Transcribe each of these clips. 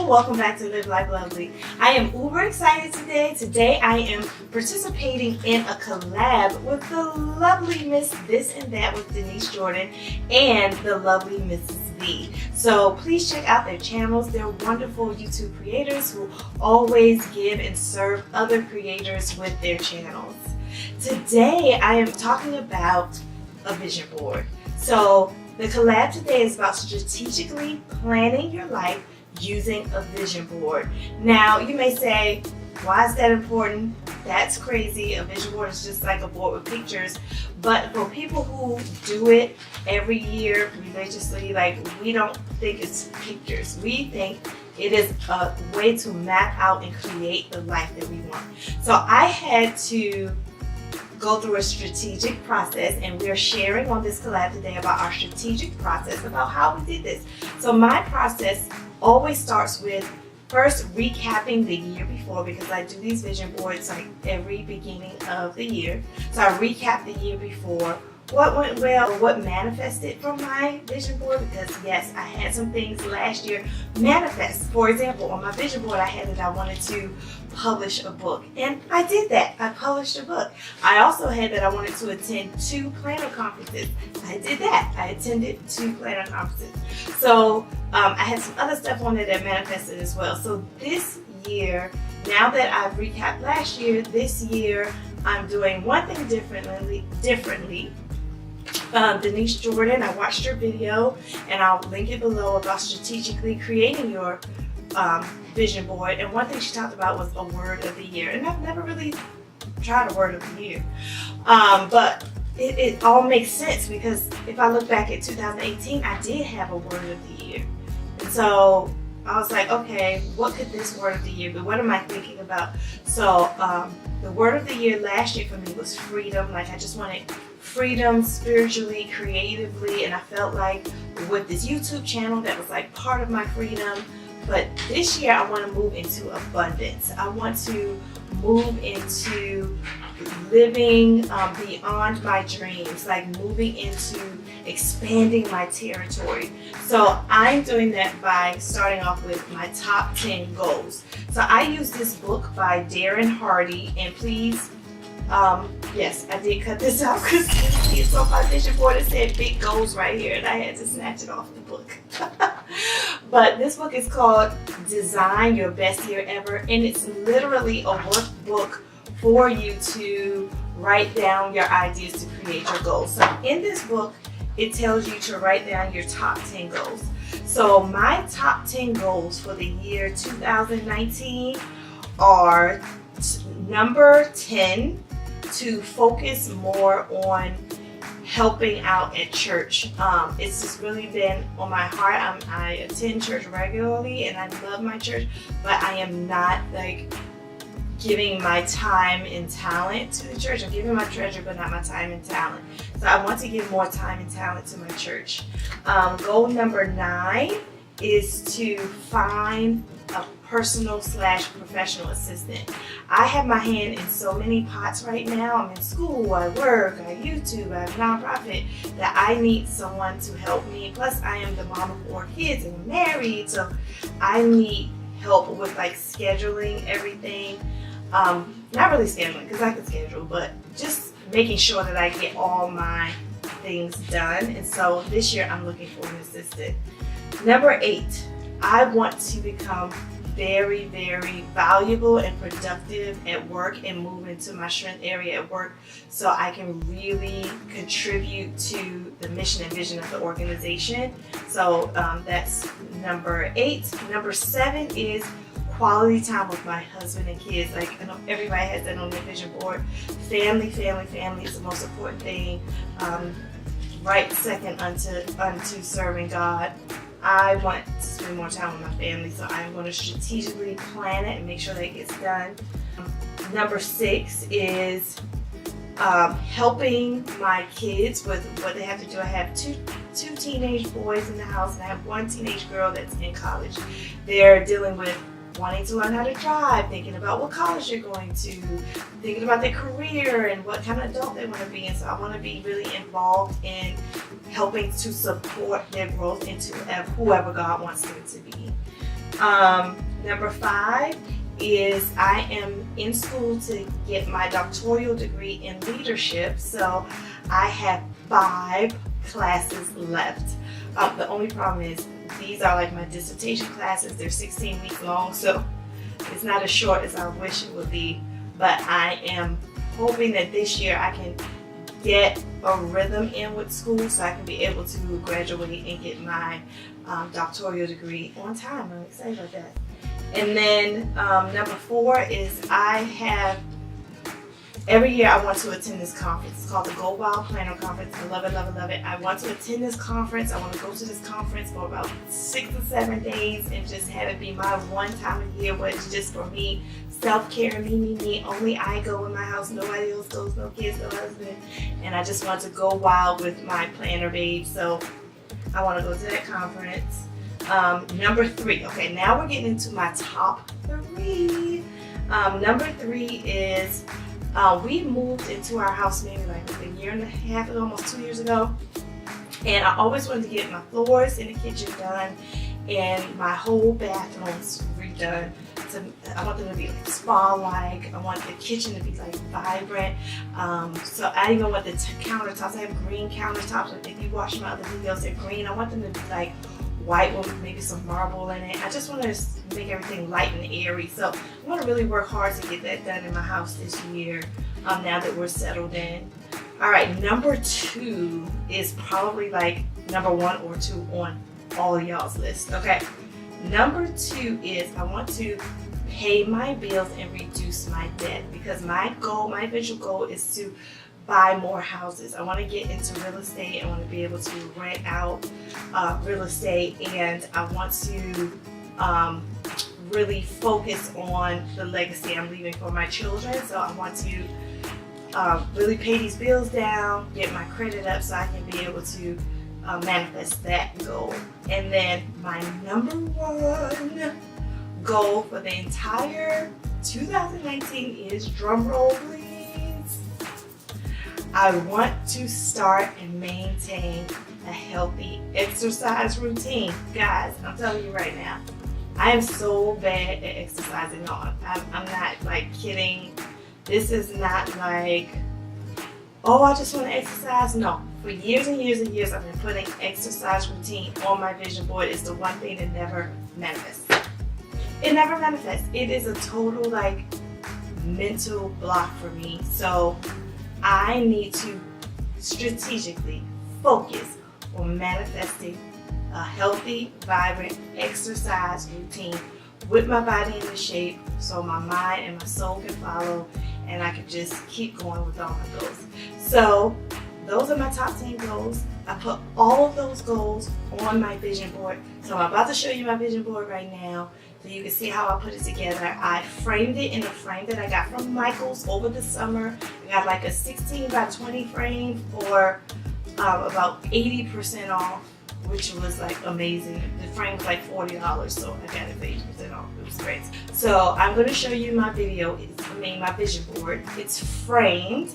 Welcome back to Live.Life.Lovely. I am uber excited today. Today I am participating in a collab with the lovely Miss This and That with Denise Jordan and the lovely Mrs. V. So please check out their channels. They're wonderful YouTube creators who always give and serve other creators with their channels. Today I am talking about a vision board. So the collab today is about strategically planning your life using a vision board. Now you may say, why is that important? That's crazy. A vision board is just like a board with pictures. But for people who do it every year religiously, like, we don't think it's pictures. We think it is a way to map out and create the life that we want. So I had to go through a strategic process, and we're sharing on this collab today about our strategic process, about how we did this. So my process always starts with first recapping the year before, because I do these vision boards like every beginning of the year. So I recap the year before, what went well, what manifested from my vision board, because yes, I had some things last year manifest. For example, on my vision board I had that I wanted to publish a book, and I did that. I published a book. I also had that I wanted to attend 2 planner conferences. I did that. I attended 2 planner conferences. So I had some other stuff on there that manifested as well. So this year, now that I've recapped last year, this year I'm doing one thing differently. Denise Jordan, I watched her video, and I'll link it below, about strategically creating your vision board. And one thing she talked about was a word of the year, and I've never really tried a word of the year, but it all makes sense, because if I look back at 2018, I did have a word of the year. And so I was like, okay, what could this word of the year be? What am I thinking about? So the word of the year last year for me was freedom. Like, I just wanted freedom spiritually, creatively, and I felt like with this YouTube channel that was like part of my freedom. But this year I want to move into abundance. I want to move into living beyond my dreams, like moving into expanding my territory. So I'm doing that by starting off with my top 10 goals. So I use this book by Darren Hardy, and please, yes, I did cut this out because it's on my vision board. It said big goals right here, and I had to snatch it off the book. But this book is called Design Your Best Year Ever, and it's literally a workbook for you to write down your ideas to create your goals. So in this book, it tells you to write down your top 10 goals. So my top 10 goals for the year 2019 are number 10, to focus more on helping out at church. It's just really been on my heart. I attend church regularly, and I love my church, but I am not like giving my time and talent to the church. I'm giving my treasure, but not my time and talent. So I want to give more time and talent to my church. Goal number 9 is to find a personal/professional assistant. I have my hand in so many pots right now. I'm in school, I work, I YouTube, I have a nonprofit, that I need someone to help me. Plus I am the mom of 4 kids and I'm married, so I need help with like scheduling everything. Not really scheduling, because I can schedule, but just making sure that I get all my things done. And so this year I'm looking for an assistant. Number 8, I want to become very, very valuable and productive at work and move into my strength area at work, so I can really contribute to the mission and vision of the organization. So that's number 8. Number 7 is quality time with my husband and kids. Like, I know everybody has that on their vision board. Family is the most important thing, right second unto serving God. I want to spend more time with my family, so I'm going to strategically plan it and make sure that it gets done. Number 6 is helping my kids with what they have to do. I have two teenage boys in the house, and I have 1 teenage girl that's in college. They're dealing with wanting to learn how to drive, thinking about what college they're going to, thinking about their career and what kind of adult they want to be. And so I want to be really involved in helping to support their growth into whoever God wants them to be. Number 5 is I am in school to get my doctoral degree in leadership. So I have 5 classes left. The only problem is these are like my dissertation classes. They're 16 weeks long, so it's not as short as I wish it would be. But I am hoping that this year I can get a rhythm in with school so I can be able to graduate and get my doctoral degree on time. I'm excited about that. And then number 4 is every year I want to attend this conference. It's called the Go Wild Planner Conference. I love it, love it, love it. I want to attend this conference. I want to go to this conference for about 6 or 7 days and just have it be my one time a year where it's just for me. Self-care, me. Only I go in my house. Nobody else goes, no kids, no husband. And I just want to go wild with my planner babe. So I want to go to that conference. Number 3. Okay, now we're getting into my top 3. Number 3 is we moved into our house maybe like a year and a half ago, almost 2 years ago. And I always wanted to get my floors in the kitchen done and my whole bathrooms redone. I want them to be like spa-like. I want the kitchen to be like vibrant. So I even want the countertops. I have green countertops. If you watch my other videos, they're green. I want them to be like white with maybe some marble in it. I just want to make everything light and airy. So I want to really work hard to get that done in my house this year, now that we're settled in. All right, number 2 is probably like number 1 or 2 on all of y'all's list. Okay, number 2 is I want to pay my bills and reduce my debt, because my visual goal is to buy more houses. I want to get into real estate. I want to be able to rent out real estate, and I want to really focus on the legacy I'm leaving for my children. So I want to really pay these bills down, get my credit up so I can be able to manifest that goal. And then my number 1 goal for the entire 2019 is, drum roll please, I want to start and maintain a healthy exercise routine. Guys, I'm telling you right now, I am so bad at exercising. No, I'm not like kidding. This is not like, oh, I just want to exercise. No, for years and years and years, I've been putting exercise routine on my vision board. It's the one thing that never manifests. It never manifests. It is a total like mental block for me. So I need to strategically focus on manifesting a healthy, vibrant exercise routine with my body in the shape so my mind and my soul can follow and I can just keep going with all my goals. So those are my top 10 goals. I put all of those goals on my vision board. So I'm about to show you my vision board right now so you can see how I put it together. I framed it in a frame that I got from Michael's over the summer. I got like a 16 by 20 frame for about 80% off, which was like amazing. The frame was like $40, so I got it for 80% off. It was great. So I'm going to show you my my vision board. It's framed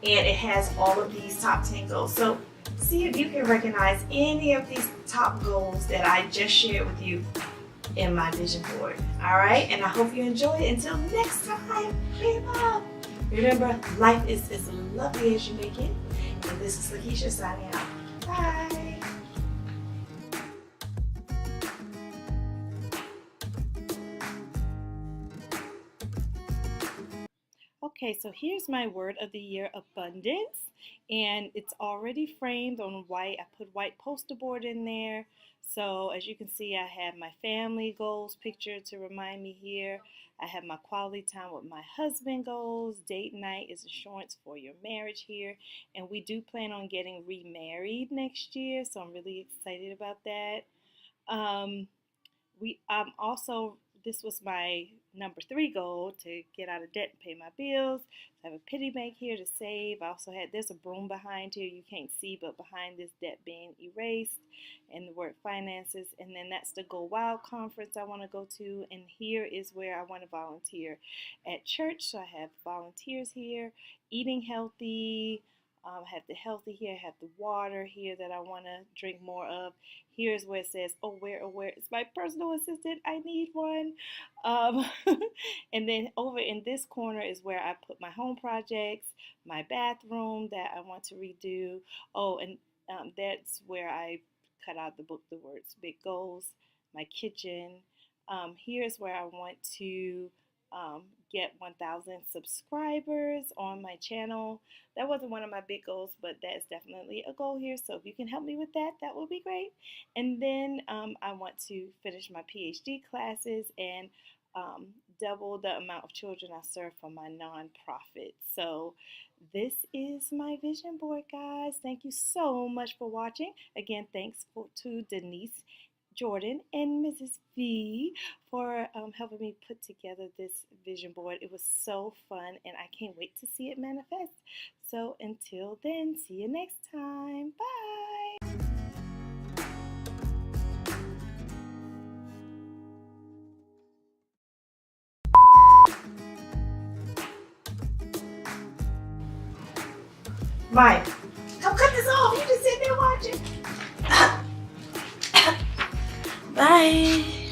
and it has all of these top 10 goals. So see if you can recognize any of these top goals that I just shared with you in my vision board. All right, and I hope you enjoy it. Until next time, be love. Remember, life is as lovely as you make it. And this is Lakeisha signing out. Bye. Okay, so here's my word of the year, abundance, and it's already framed on white. I put white poster board in there. So as you can see, I have my family goals picture to remind me here. I have my quality time with my husband goals. Date night is assurance for your marriage here. And we do plan on getting remarried next year, so I'm really excited about that. Um, also, this was my number 3 goal, to get out of debt and pay my bills. I have a piggy bank here to save. I also there's a broom behind here you can't see, but behind this debt being erased, and the word finances. And then that's the Go Wild conference I want to go to, and here is where I want to volunteer at church. So I have volunteers here, eating healthy, have the healthy here, have the water here that I want to drink more of. Here's where it says, aware is my personal assistant. I need one. Um, and then over in this corner is where I put my home projects, my bathroom that I want to redo. Oh, and that's where I cut out the words big goals, my kitchen. Here's where I want to get 1,000 subscribers on my channel. That wasn't one of my big goals, but that's definitely a goal here. So if you can help me with that, that would be great. And then I want to finish my PhD classes and double the amount of children I serve for my nonprofit. So this is my vision board, guys. Thank you so much for watching. Again, thanks to Denise, Jordan, and Mrs. V for helping me put together this vision board. It was so fun, and I can't wait to see it manifest. So until then, see you next time. Bye. Mike, come cut this off. You just sitting there watching. Bye.